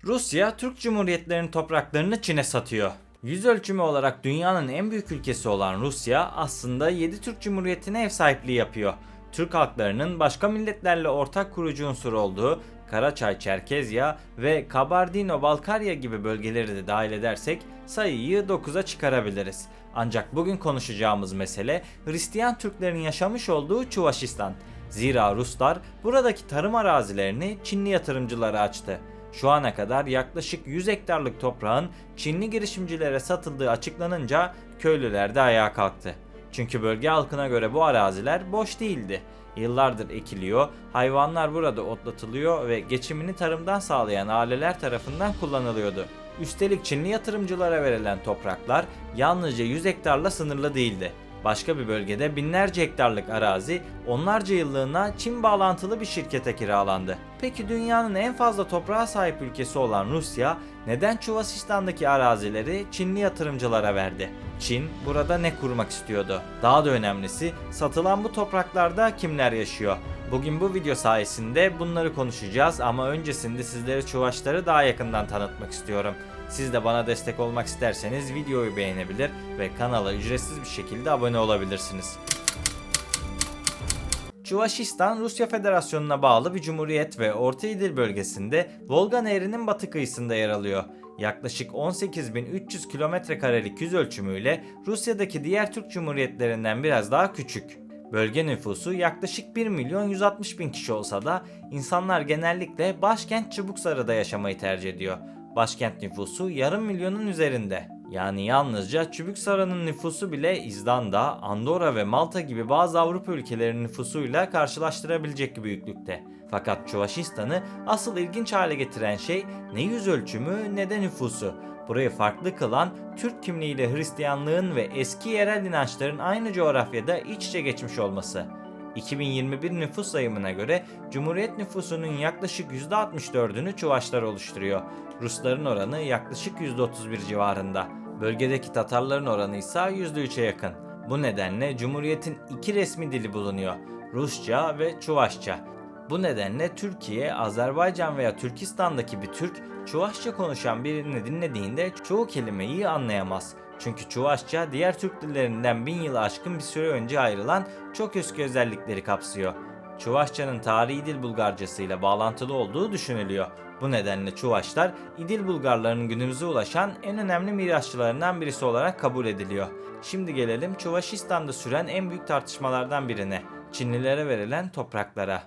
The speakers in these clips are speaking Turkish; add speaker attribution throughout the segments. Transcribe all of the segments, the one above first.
Speaker 1: Rusya, Türk Cumhuriyetlerinin topraklarını Çin'e satıyor. Yüz ölçümü olarak dünyanın en büyük ülkesi olan Rusya aslında 7 Türk Cumhuriyeti'ne ev sahipliği yapıyor. Türk halklarının başka milletlerle ortak kurucu unsur olduğu Karaçay-Çerkezya ve Kabardino-Balkarya gibi bölgeleri de dahil edersek sayıyı 9'a çıkarabiliriz. Ancak bugün konuşacağımız mesele Hristiyan Türklerin yaşamış olduğu Çuvaşistan. Zira Ruslar buradaki tarım arazilerini Çinli yatırımcılara açtı. Şu ana kadar yaklaşık 100 hektarlık toprağın Çinli girişimcilere satıldığı açıklanınca köylüler de ayağa kalktı. Çünkü bölge halkına göre bu araziler boş değildi. Yıllardır ekiliyor, hayvanlar burada otlatılıyor ve geçimini tarımdan sağlayan aileler tarafından kullanılıyordu. Üstelik Çinli yatırımcılara verilen topraklar yalnızca 100 hektarla sınırlı değildi. Başka bir bölgede binlerce hektarlık arazi onlarca yıllığına Çin bağlantılı bir şirkete kiralandı. Peki dünyanın en fazla toprağa sahip ülkesi olan Rusya neden Çuvaşistan'daki arazileri Çinli yatırımcılara verdi? Çin burada ne kurmak istiyordu? Daha da önemlisi satılan bu topraklarda kimler yaşıyor? Bugün bu video sayesinde bunları konuşacağız ama öncesinde sizlere Çuvaşları daha yakından tanıtmak istiyorum. Siz de bana destek olmak isterseniz videoyu beğenebilir ve kanala ücretsiz bir şekilde abone olabilirsiniz. Çuvaşistan, Rusya Federasyonu'na bağlı bir cumhuriyet ve Orta İdil bölgesinde Volga Nehri'nin batı kıyısında yer alıyor. Yaklaşık 18.300 kilometrekarelik yüz ölçümüyle Rusya'daki diğer Türk cumhuriyetlerinden biraz daha küçük. Bölge nüfusu yaklaşık 1.160.000 kişi olsa da insanlar genellikle başkent Çubuksarı'da yaşamayı tercih ediyor. Başkent nüfusu yarım milyonun üzerinde. Yani yalnızca Çubuksarı'nın nüfusu bile İzlanda, Andorra ve Malta gibi bazı Avrupa ülkelerinin nüfusuyla karşılaştırabilecek büyüklükte. Fakat Çuvaşistan'ı asıl ilginç hale getiren şey ne yüz ölçümü ne de nüfusu. Burayı farklı kılan Türk kimliğiyle Hristiyanlığın ve eski yerel inançların aynı coğrafyada iç içe geçmiş olması. 2021 nüfus sayımına göre Cumhuriyet nüfusunun yaklaşık %64'ünü Çuvaşlar oluşturuyor. Rusların oranı yaklaşık %31 civarında. Bölgedeki Tatarların oranı ise %3'e yakın. Bu nedenle Cumhuriyet'in iki resmi dili bulunuyor: Rusça ve Çuvaşça. Bu nedenle Türkiye, Azerbaycan veya Türkistan'daki bir Türk Çuvaşça konuşan birini dinlediğinde çoğu kelimeyi anlayamaz. Çünkü Çuvaşça diğer Türk dillerinden 1000 yılı aşkın bir süre önce ayrılan çok eski özellikleri kapsıyor. Çuvaşça'nın tarihi İdil Bulgarcası ile bağlantılı olduğu düşünülüyor. Bu nedenle Çuvaşlar İdil Bulgarlarının günümüze ulaşan en önemli mirasçılarından birisi olarak kabul ediliyor. Şimdi gelelim Çuvaşistan'da süren en büyük tartışmalardan birine: Çinlilere verilen topraklara.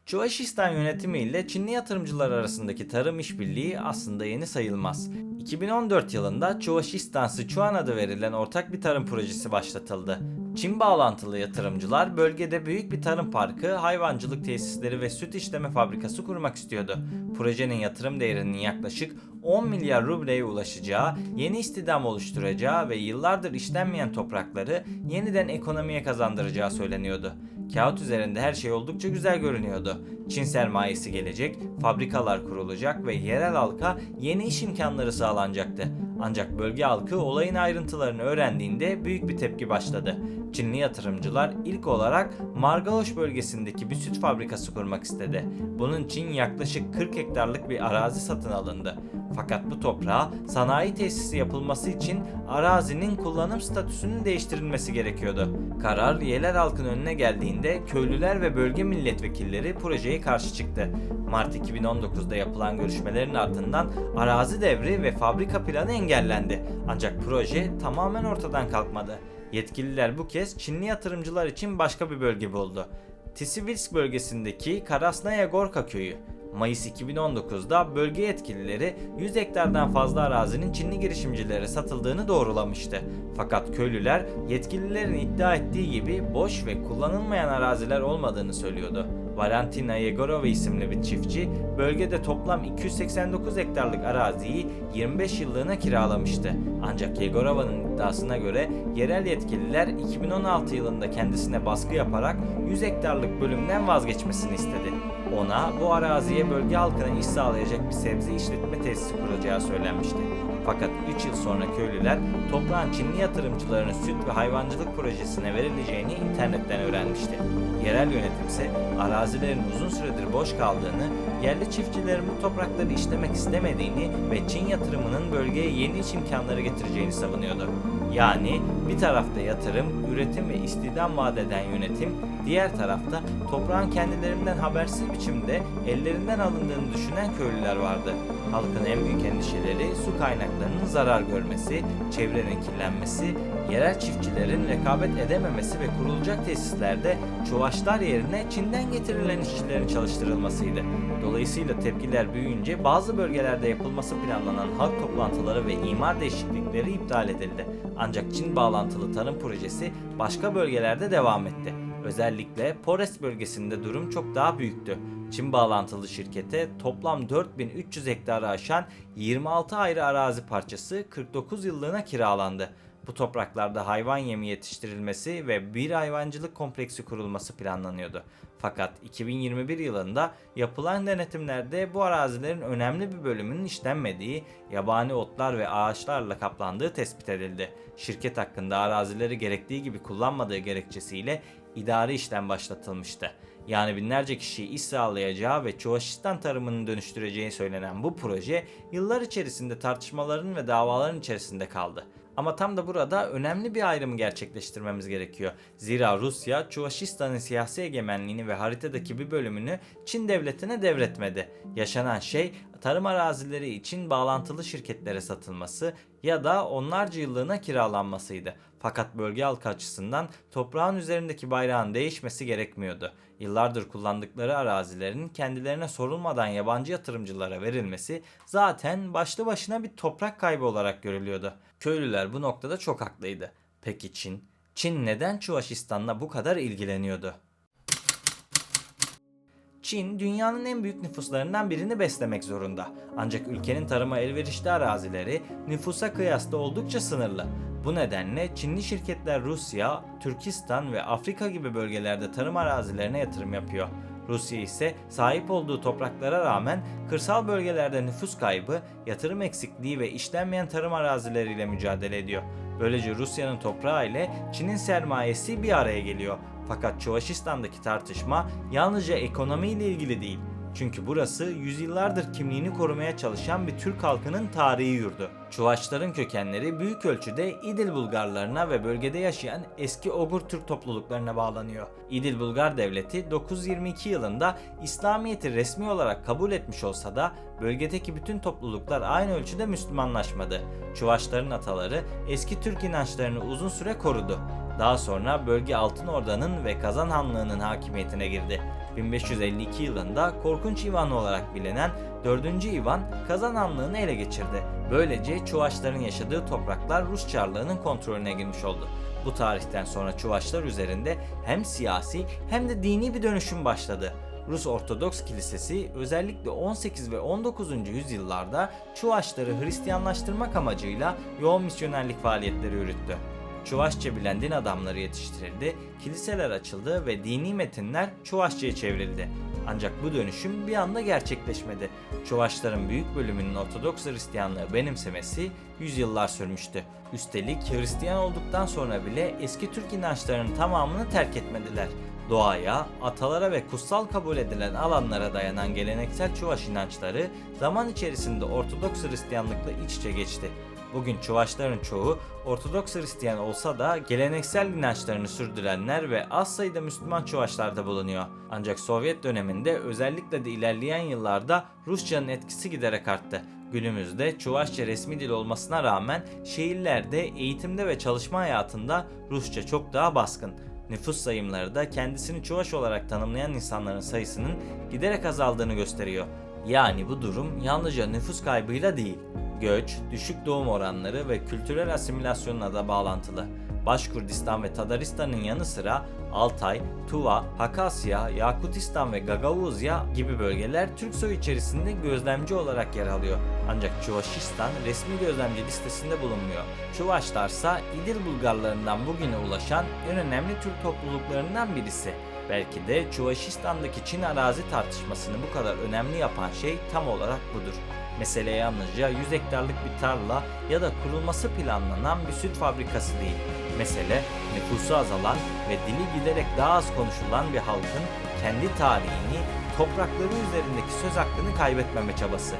Speaker 1: Çuvaşistan yönetimi ile Çinli yatırımcılar arasındaki tarım işbirliği aslında yeni sayılmaz. 2014 yılında Çuvaşistan Sichuan adı verilen ortak bir tarım projesi başlatıldı. Çin bağlantılı yatırımcılar bölgede büyük bir tarım parkı, hayvancılık tesisleri ve süt işleme fabrikası kurmak istiyordu. Projenin yatırım değerinin yaklaşık 10 milyar rubleye ulaşacağı, yeni istihdam oluşturacağı ve yıllardır işlenmeyen toprakları yeniden ekonomiye kazandıracağı söyleniyordu. Kağıt üzerinde her şey oldukça güzel görünüyordu. Çin sermayesi gelecek, fabrikalar kurulacak ve yerel halka yeni iş imkanları sağlanacaktı. Ancak bölge halkı olayın ayrıntılarını öğrendiğinde büyük bir tepki başladı. Çinli yatırımcılar ilk olarak Margaoş bölgesindeki bir süt fabrikası kurmak istedi. Bunun için yaklaşık 40 hektarlık bir arazi satın alındı. Fakat bu toprağa sanayi tesisi yapılması için arazinin kullanım statüsünün değiştirilmesi gerekiyordu. Karar yerel halkın önüne geldiğinde köylüler ve bölge milletvekilleri projeye karşı çıktı. Mart 2019'da yapılan görüşmelerin ardından arazi devri ve fabrika planı engellendi. Ancak proje tamamen ortadan kalkmadı. Yetkililer bu kez Çinli yatırımcılar için başka bir bölge buldu: Tisivilsk bölgesindeki Krasnaya Gorka köyü. Mayıs 2019'da bölge yetkilileri 100 hektardan fazla arazinin Çinli girişimcilere satıldığını doğrulamıştı. Fakat köylüler yetkililerin iddia ettiği gibi boş ve kullanılmayan araziler olmadığını söylüyordu. Valentina Yegorova isimli bir çiftçi bölgede toplam 289 hektarlık araziyi 25 yıllığına kiralamıştı. Ancak Yegorova'nın iddiasına göre yerel yetkililer 2016 yılında kendisine baskı yaparak 100 hektarlık bölümden vazgeçmesini istedi. Ona bu araziye bölge halkına iş sağlayacak bir sebze işletme tesisi kuracağı söylenmişti. Fakat 3 yıl sonra köylüler toprağın Çinli yatırımcıların süt ve hayvancılık projesine verileceğini internetten öğrenmişti. Yerel yönetim ise arazilerin uzun süredir boş kaldığını, yerli çiftçilerin bu toprakları işlemek istemediğini ve Çin yatırımının bölgeye yeni iş imkanları getireceğini savunuyordu. Yani bir tarafta yatırım, üretim ve istihdam vaat eden yönetim, diğer tarafta toprağın kendilerinden habersiz biçimde ellerinden alındığını düşünen köylüler vardı. Halkın en büyük endişeleri su kaynaklarının zarar görmesi, çevrenin kirlenmesi, yerel çiftçilerin rekabet edememesi ve kurulacak tesislerde Çuvaşlar yerine Çin'den getirilen işçilerin çalıştırılmasıydı. Dolayısıyla tepkiler büyüyünce bazı bölgelerde yapılması planlanan halk toplantıları ve imar değişiklikleri iptal edildi. Ancak Çin bağlantılı tarım projesi başka bölgelerde devam etti. Özellikle Pores bölgesinde durum çok daha büyüktü. Çin bağlantılı şirkete toplam 4300 hektarı aşan 26 ayrı arazi parçası 49 yıllığına kiralandı. Bu topraklarda hayvan yemi yetiştirilmesi ve bir hayvancılık kompleksi kurulması planlanıyordu. Fakat 2021 yılında yapılan denetimlerde bu arazilerin önemli bir bölümünün işlenmediği, yabani otlar ve ağaçlarla kaplandığı tespit edildi. Şirket hakkında arazileri gerektiği gibi kullanmadığı gerekçesiyle idari işlem başlatılmıştı. Yani binlerce kişiyi iş sağlayacağı ve Çuvaşistan tarımını dönüştüreceği söylenen bu proje yıllar içerisinde tartışmaların ve davaların içerisinde kaldı. Ama tam da burada önemli bir ayrımı gerçekleştirmemiz gerekiyor. Zira Rusya, Çuvaşistan'ın siyasi egemenliğini ve haritadaki bir bölümünü Çin devletine devretmedi. Yaşanan şey tarım arazileri için bağlantılı şirketlere satılması ya da onlarca yıllığına kiralanmasıydı. Fakat bölge halkı açısından toprağın üzerindeki bayrağın değişmesi gerekmiyordu. Yıllardır kullandıkları arazilerin kendilerine sorulmadan yabancı yatırımcılara verilmesi zaten başlı başına bir toprak kaybı olarak görülüyordu. Köylüler bu noktada çok haklıydı. Peki Çin? Çin neden Çuvaşistan'la bu kadar ilgileniyordu? Çin, dünyanın en büyük nüfuslarından birini beslemek zorunda. Ancak ülkenin tarıma elverişli arazileri nüfusa kıyasla oldukça sınırlı. Bu nedenle Çinli şirketler Rusya, Türkistan ve Afrika gibi bölgelerde tarım arazilerine yatırım yapıyor. Rusya ise sahip olduğu topraklara rağmen kırsal bölgelerde nüfus kaybı, yatırım eksikliği ve işlenmeyen tarım arazileriyle mücadele ediyor. Böylece Rusya'nın toprağı ile Çin'in sermayesi bir araya geliyor. Fakat Çuvaşistan'daki tartışma yalnızca ekonomiyle ilgili değil. Çünkü burası yüzyıllardır kimliğini korumaya çalışan bir Türk halkının tarihi yurdu. Çuvaşların kökenleri büyük ölçüde İdil Bulgarlarına ve bölgede yaşayan eski Ogur Türk topluluklarına bağlanıyor. İdil Bulgar Devleti 922 yılında İslamiyet'i resmi olarak kabul etmiş olsa da bölgedeki bütün topluluklar aynı ölçüde Müslümanlaşmadı. Çuvaşların ataları eski Türk inançlarını uzun süre korudu. Daha sonra bölge Altın Orda'nın ve Kazan Hanlığı'nın hakimiyetine girdi. 1552 yılında Korkunç İvan olarak bilinen 4. İvan Kazan Hanlığı'nı ele geçirdi. Böylece Çuvaşların yaşadığı topraklar Rus Çarlığı'nın kontrolüne girmiş oldu. Bu tarihten sonra Çuvaşlar üzerinde hem siyasi hem de dini bir dönüşüm başladı. Rus Ortodoks Kilisesi özellikle 18 ve 19. yüzyıllarda Çuvaşları Hristiyanlaştırmak amacıyla yoğun misyonerlik faaliyetleri yürüttü. Çuvaşça bilen din adamları yetiştirildi, kiliseler açıldı ve dini metinler Çuvaşça'ya çevrildi. Ancak bu dönüşüm bir anda gerçekleşmedi. Çuvaşların büyük bölümünün Ortodoks Hristiyanlığı benimsemesi yüzyıllar sürmüştü. Üstelik Hristiyan olduktan sonra bile eski Türk inançlarının tamamını terk etmediler. Doğaya, atalara ve kutsal kabul edilen alanlara dayanan geleneksel Çuvaş inançları zaman içerisinde Ortodoks Hristiyanlıkla iç içe geçti. Bugün Çuvaşların çoğu Ortodoks Hristiyan olsa da geleneksel inançlarını sürdürenler ve az sayıda Müslüman Çuvaşlar da bulunuyor. Ancak Sovyet döneminde özellikle de ilerleyen yıllarda Rusçanın etkisi giderek arttı. Günümüzde Çuvaşça resmi dil olmasına rağmen şehirlerde, eğitimde ve çalışma hayatında Rusça çok daha baskın. Nüfus sayımları da kendisini Çuvaş olarak tanımlayan insanların sayısının giderek azaldığını gösteriyor. Yani bu durum yalnızca nüfus kaybıyla değil, göç, düşük doğum oranları ve kültürel asimilasyonla da bağlantılı. Başkurdistan ve Tataristan'ın yanı sıra Altay, Tuva, Hakasya, Yakutistan ve Gagavuzya gibi bölgeler Türk soyu içerisinde gözlemci olarak yer alıyor. Ancak Çuvaşistan resmi gözlemci listesinde bulunmuyor. Çuvaşlarsa İdil Bulgarlarından bugüne ulaşan en önemli Türk topluluklarından birisi. Belki de Çuvaşistan'daki Çin arazi tartışmasını bu kadar önemli yapan şey tam olarak budur. Mesele yalnızca 100 hektarlık bir tarla ya da kurulması planlanan bir süt fabrikası değil. Mesele nüfusu azalan ve dili giderek daha az konuşulan bir halkın kendi tarihini, toprakları üzerindeki söz hakkını kaybetmeme çabası.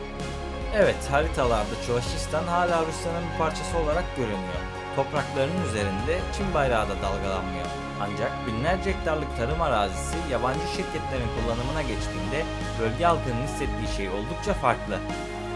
Speaker 1: Evet, haritalarda Çuvaşistan hala Rusya'nın bir parçası olarak görünüyor. Topraklarının üzerinde Çin bayrağı da dalgalanmıyor. Ancak binlerce hektarlık tarım arazisi yabancı şirketlerin kullanımına geçtiğinde bölge halkının hissettiği şey oldukça farklı.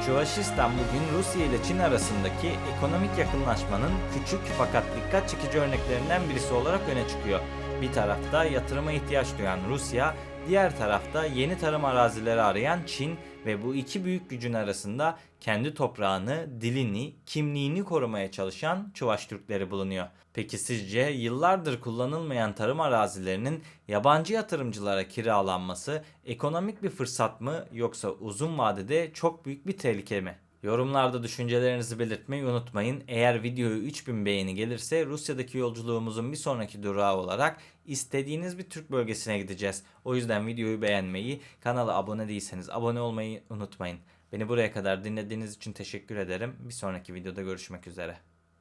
Speaker 1: Çuvaşistan bugün Rusya ile Çin arasındaki ekonomik yakınlaşmanın küçük fakat dikkat çekici örneklerinden birisi olarak öne çıkıyor. Bir tarafta yatırıma ihtiyaç duyan Rusya, diğer tarafta yeni tarım arazileri arayan Çin ve bu iki büyük gücün arasında kendi toprağını, dilini, kimliğini korumaya çalışan Çuvaş Türkleri bulunuyor. Peki sizce yıllardır kullanılmayan tarım arazilerinin yabancı yatırımcılara kiralanması ekonomik bir fırsat mı yoksa uzun vadede çok büyük bir tehlike mi? Yorumlarda düşüncelerinizi belirtmeyi unutmayın. Eğer videoya 3000 beğeni gelirse Rusya'daki yolculuğumuzun bir sonraki durağı olarak istediğiniz bir Türk bölgesine gideceğiz. O yüzden videoyu beğenmeyi, kanala abone değilseniz abone olmayı unutmayın. Beni buraya kadar dinlediğiniz için teşekkür ederim. Bir sonraki videoda görüşmek üzere.